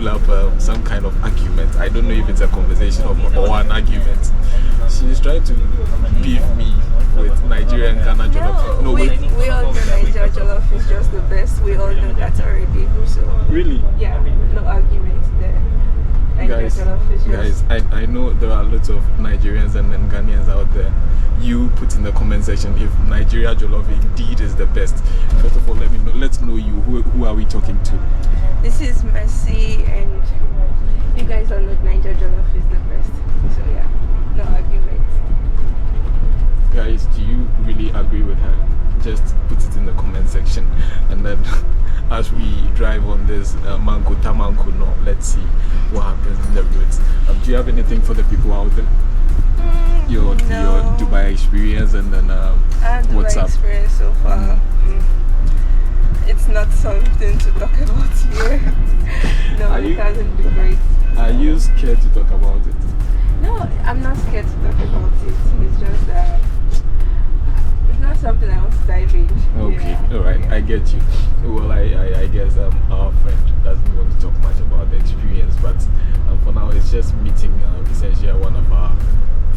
pull up some kind of argument. I don't know if it's a conversation or an argument. She's trying to beef me with Nigerian Ghana jollof. No, we all know Nigerian jollof is just the best. We all know that already. So really? Yeah, no arguments there. Guys, I know there are lots of Nigerians and Ghanaians out there. You put in the comment section if Nigeria jollof indeed is the best. First of all, let's know you. Who are we talking to? This is Mercy, and you guys all know Nigeria jollof is the best. So yeah, no arguments. Guys, do you really agree with her? Just put it in the comment section, and then as we drive on this Mango Tamanko, no, let's see what happens in the roads. Do you have anything for the people out there? Your Dubai experience, and then what's up? Experience so far. It's not something to talk about here. No, it hasn't been great. Are you scared to talk about it? No, I'm not scared to talk about it. It's just that it's not something I want to dive in. Okay, alright, I get you. Well, I guess our friend doesn't want to talk much about the experience, but for now it's just meeting essentially one of our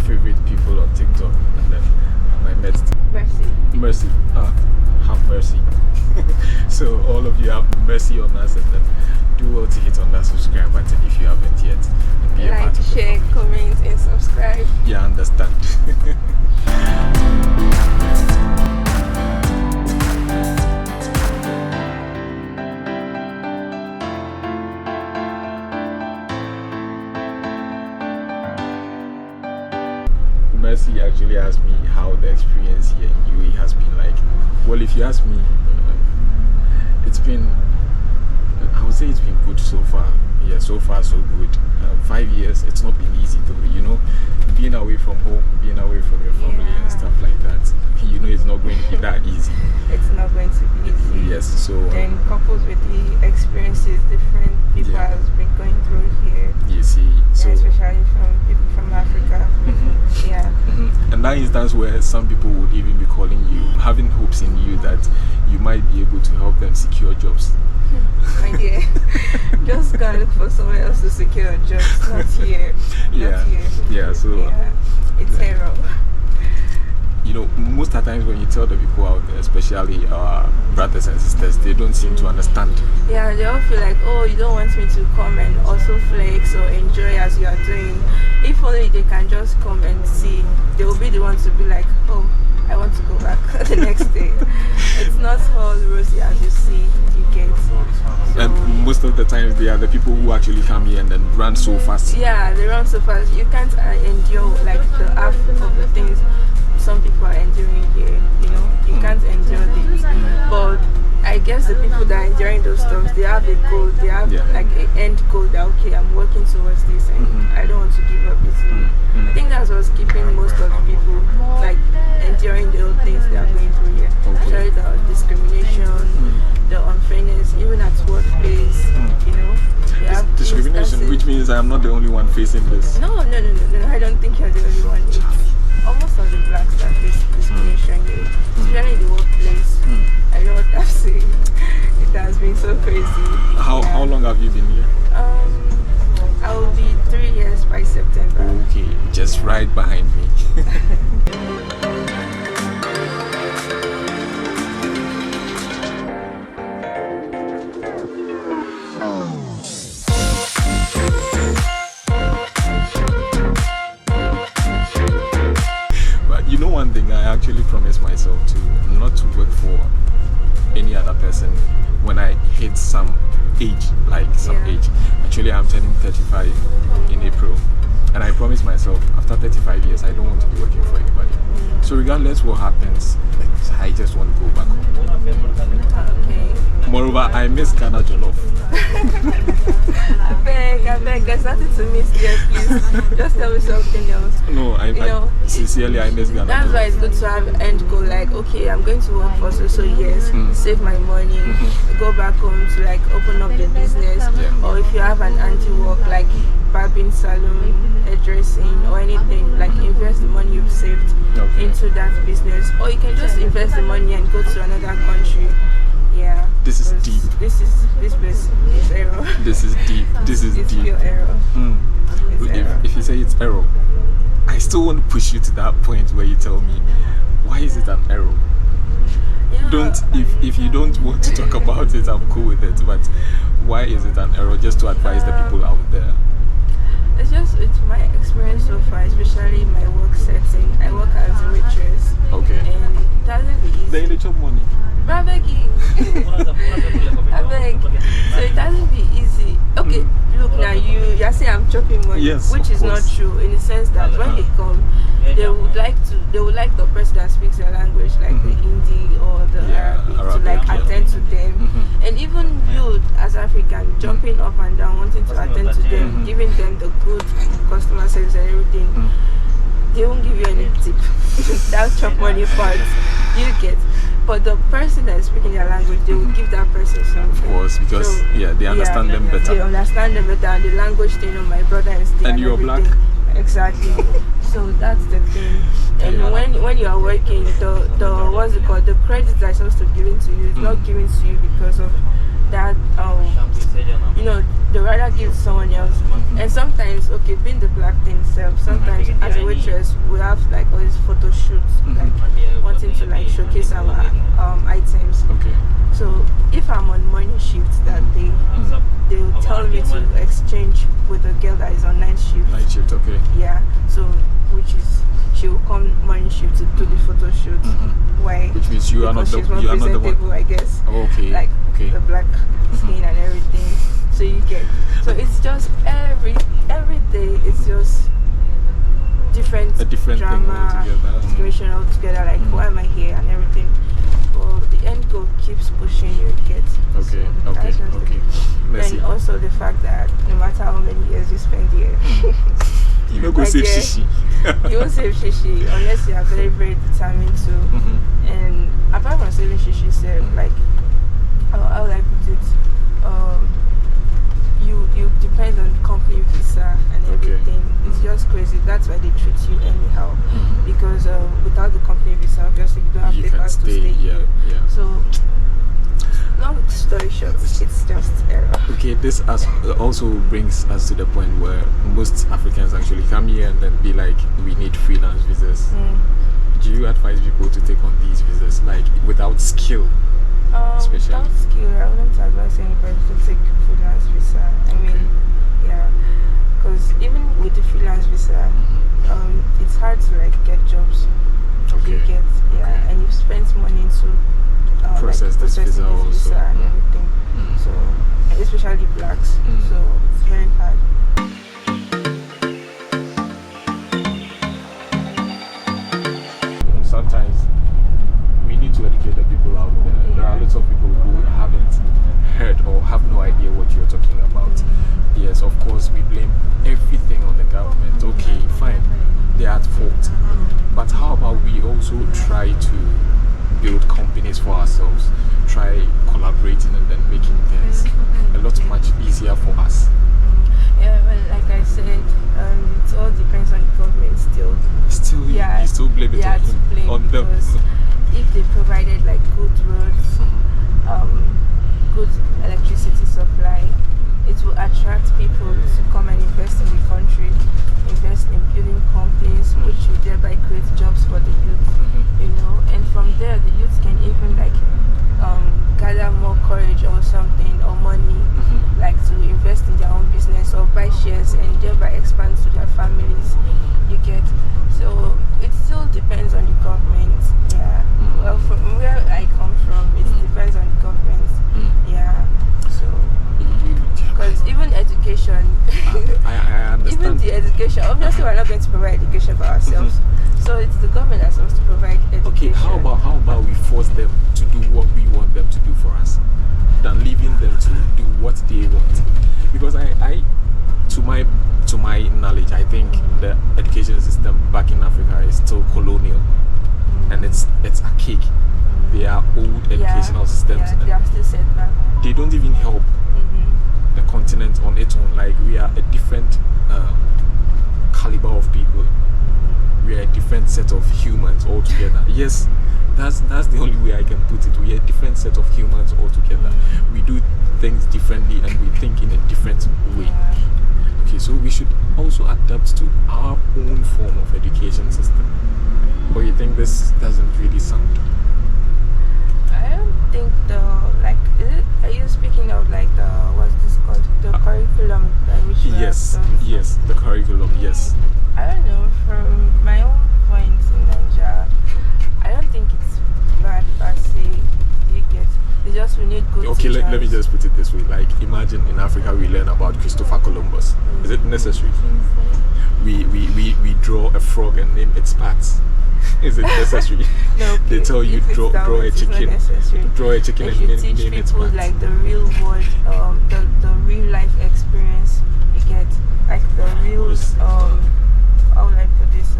favorite people on TikTok, and then I met Mercy. Have mercy. So all of you have mercy on us, and then do well to hit on that subscribe button if you haven't yet, and be a part of share, comment, and subscribe. Yeah, understand. Mercy actually asked me how the experience here in UAE has been like. Well, if you ask me, it's been, I would say it's been good so far. Yeah, so far so good. 5 years, it's not been easy though, you know, being away from home, being away from your family and stuff like that. You know, it's not going to be that easy. It's not going to be easy. Yes, so then coupled with the experiences different people have been going through here. You see, so especially from people from Africa. And that instance where some people would even be calling you, having hopes in you that you might be able to help them secure jobs. My dear, just go and look for somewhere else to secure a job. Not here. Not here. Yeah, so it's error. You know, most of the times when you tell the people out there, especially our brothers and sisters, they don't seem to understand. Yeah, they all feel like, oh, you don't want me to come and also flex or enjoy as you are doing. If only they can just come and see, they will be the ones to be like, oh, I want to go back the next day. It's not all rosy as you see, you get. So, and most of the times they are the people who actually come here and then run so fast. Yeah, they run so fast. You can't endure like the half of the things some people are enduring here, you know. You can't endure this. But I guess the people that are enduring those stuff, they have a goal, they have like an end goal that, okay, I'm working towards this and I don't want to give up easily. I think that's what's keeping most of the people like enduring the old things they are going through here. Sorry, the discrimination, the unfairness, even at workplace, you know. Discrimination, which means I'm not the only one facing this. No, I don't think you're the only one. It's almost all the blacks that face discrimination here, especially in the workplace. I know what I'm saying. It has been so crazy. How long have you been here? I will be 3 years by September. Okay, just right behind me. You know, one thing I actually promised myself to not to work for any other person when I hit some age, age. Actually, I'm turning 35 in April, and I promised myself after 35 years I don't want to be working for anybody. So regardless what happens, I just want to go back home. Okay. Moreover, I miss Ghana jollof. I beg, there's nothing to miss here, please. Just tell me something else. No, I sincerely, I miss Ghana That's jollof. why it's good to have an end goal, like, okay, I'm going to work for so years, save my money, go back home to like open up the business, or if you have an anti-work like barbing salon, hairdressing, or anything, like invest the money you've saved into that business, or you can just invest the money and go to another country. Yeah. This is deep. This place is error. This is deep. This is it's deep. pure error. It's error. If you say it's error, I still want to push you to that point where you tell me, why is it an error? Yeah, Don't if you don't want to talk about it, I'm cool with it. But why is it an error? Just to advise the people out there. It's my experience so far, especially in my work setting. I work as a waitress. Okay. And it doesn't be easy. They chop money. But I'm begging. I beg. So it doesn't be easy. Okay, look now, you're saying I'm chopping money, Yes, which of is not course. true, in the sense that when they come, they would like the person that speaks their language, like the Hindi or the Arabic, to like attend to them. And even you as African, jumping up and down, wanting to attend to them, giving them the good customer service and everything, they won't give you any tip. That chop money part you get. But the person that is speaking their language, they will give that person something. Of course, because they understand them better. They understand them better, and the language thing of my brother is there. And you're black. Exactly. So that's the thing. And when you are working, the what's it called? The credit that is supposed to be given to you is not given to you because of that. They rather give to someone else. And sometimes, okay, being the black thing itself, sometimes as a waitress we have like all these photo shoots, like wanting to like showcase our items. Okay. So if I'm on morning shift that day, they will tell me to exchange with a girl that is on night shift. Night shift, okay. Yeah. So which is she will come morning shift to do the photo shoot. Why? Which means you are not the she's more presentable, I guess. Okay. Like the black skin and everything. So you get. So it's just every day it's just different drama, thing altogether. situation altogether. Like why am I here and everything. But the end goal keeps pushing you. Get. Okay. So Okay. And also the fact that no matter how many years you spend here, you don't go save shishi. You won't save shishi unless you are very, very determined to. And apart from saving shishi, like how would I put it? You depend on company visa and everything. It's just crazy. That's why they treat you anyhow. Because without the company visa, obviously you don't have papers to stay here. Yeah. So long story short, it's just error. Okay, this also brings us to the point where most Africans actually come here and then be like, we need freelance visas. Do you advise people to take on these visas, like without skill? Especially without skill, I wouldn't advise anybody to take freelance visa. I mean, because even with the freelance visa, it's hard to like get jobs. You get, and you've spent money to process this visa also. And everything. So, and especially blacks. So it's very hard. Sometimes we need to educate the people out there. There are lots of people who haven't heard or have no idea what you're talking about. Yes, of course, we blame everything on the government. Okay, fine, they are at fault. But how about we also try to build companies for ourselves, try collaborating and then making things a lot much easier for us? Yeah, well, like I said, it all depends on the government still. You still blame it on him, on them. If they provided like good roads, good electricity supply, it will attract people to come and invest in the country, invest in building companies, which will thereby create jobs for the youth. And from there the youth can even like gather more courage or something or money, like to invest in their own business or buy shares and thereby expand to their families. You get. So it still depends on the government. Yeah. Well, from where I come from, it depends on the government. Yeah. So because even education, I understand. even the education, obviously we're not going to provide education for ourselves. So it's the government that's supposed to provide education. Okay, how about we force them to do what we want them to do for us, than leaving them to do what they want? Because to my knowledge, I think the education system back in Africa is still colonial, and it's archaic. They are old educational systems. Yeah, they are still set back. They don't even help the continent on its own. Like, we are a different caliber of people. We are a different set of humans altogether. Yes, that's the only way I can put it. We are a different set of humans altogether. We do things differently and we think in a different adapt to our own form of education system? Or you think this doesn't really sound? I don't think are you speaking of like the what's this called? The curriculum by which we Yes, have done? yes, the curriculum, yes. I don't know, from my own point in Nigeria, I don't think it's bad per se. You get, it's just we need good Okay, teachers. let me just put it this way. Like, imagine in Africa we learn about Christopher Columbus. Is it necessary? We draw a frog and name its parts. Is it necessary? No, okay. They tell you If it's draw that way, a it's not chicken, necessary. draw a chicken If and you teach name its people parts. like the real world, the real life experience, you get like the real how would I put this,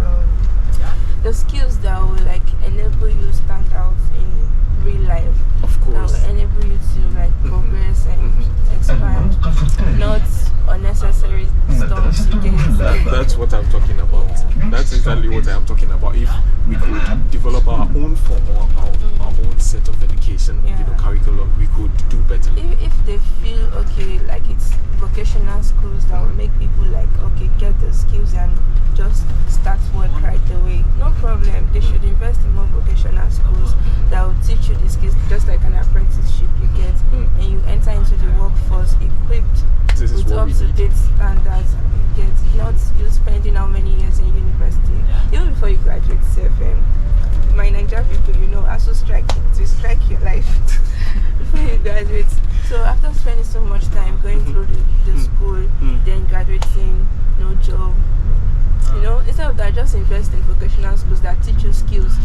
the skills that will like enable you stand out in real life. Of That course. will enable you to like progress and expand, not unnecessary stuff you get. That's what I'm talking about. That's exactly what I'm talking about. If we could develop our own form or our own set of education, curriculum, we could do better. If they feel okay, like it's vocational schools that will make people like okay, get the skills and just start work right away, no problem. They should invest in more vocational schools that will teach you the skills, just like an apprenticeship you get, and you enter into the workforce equipped with up-to-date standards. You get, not you spending how many years in university, even before you graduate. My Nigerian people, you know, also strike your life before you graduate. So after spending so much time going through the school, then graduating, no job, you know, instead of that, just invest in vocational schools that teach you skills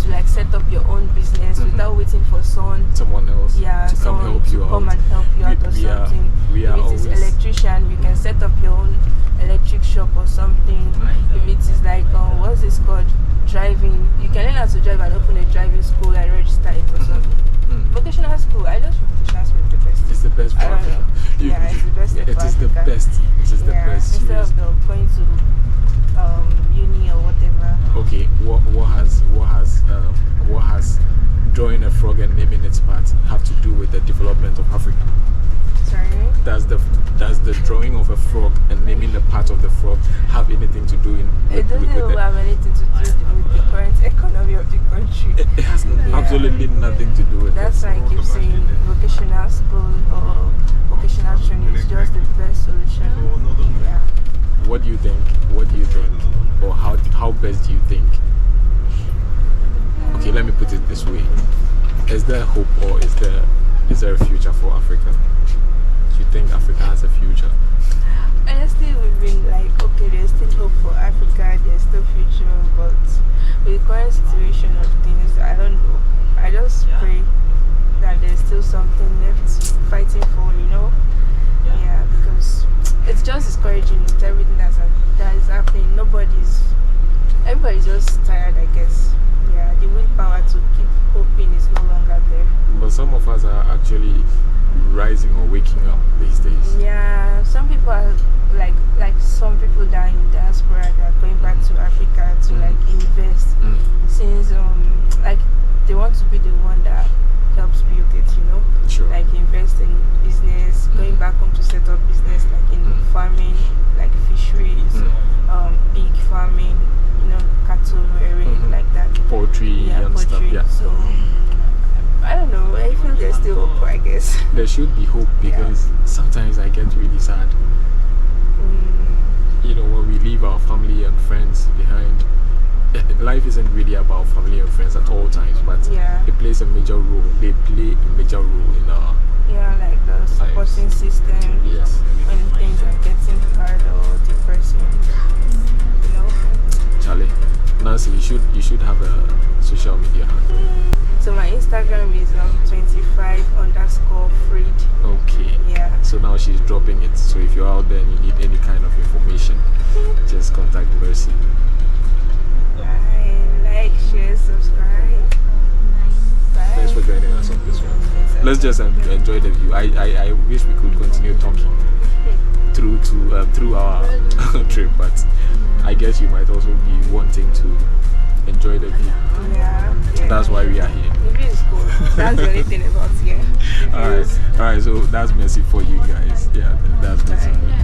to like set up your own business without waiting for someone else to come help you out. Come and help you out or something. We if are it always is electrician, you can set up your own electric shop or something. If it is like what's this called, driving, you can learn how to drive and open a driving school and register it or something. Vocational school, I just think vocational school is the best. It's the best for I don't Africa. know. Yeah, it's the best. It is the best. It is the best. Instead of going to uni or whatever. Okay, what has drawing a frog and naming its parts have to do with the development of Africa? Sorry? Does the drawing of a frog and naming the part of the frog have anything to do It doesn't have anything to do with the current economy of the country. It has absolutely nothing to do with That's why I keep saying vocational school or vocational training is just the best solution. Yeah. What do you think? Or how best do you think? Okay, let me put it this way. Is there hope, or is there a future for Africa? Do you think Africa has a future? Honestly, we've been like, okay, there's still hope for Africa, there's still future, but with the current situation of things, I don't know. I just pray that there's still something left fighting for, you know? Yeah, because it's just discouraging with everything that is happening. Everybody's just tired, I guess. Yeah, the willpower to keep hoping is no longer there. But some of us are actually rising or waking up these days. Yeah, some people are like some people that are in diaspora, that are going back to Africa to like invest, since like they want to be the one that helps build it, you know. Sure. Like invest in business, going back home to set up business like in farming, like fisheries, pig farming, you know, cattle rearing, like that. Poultry and stuff, yeah. So I don't know, I feel there's still hope, I guess. There should be hope, because sometimes I get really sad. You know, when we leave our family and friends behind, life isn't really about family and friends at all times, but it plays a major role. They play a major role in our like the supporting system. Yes. When things are getting hard or depressing, you know. Charlie, Nancy, you should have a social media handle. So my Instagram is 25_Freed. Okay. Yeah. So now she's dropping it. So if you're out there and you need any kind of information, just contact Mercy. Bye. Like, share, subscribe. Bye. Thanks for joining us on this one. Let's just enjoy the view. I wish we could continue talking through our trip, but I guess you might also be wanting to enjoy the view. Yeah. That's why we are here. The view is cool. That's the only thing about here. Alright, so that's Mercy for you guys. Yeah, that's Mercy for you.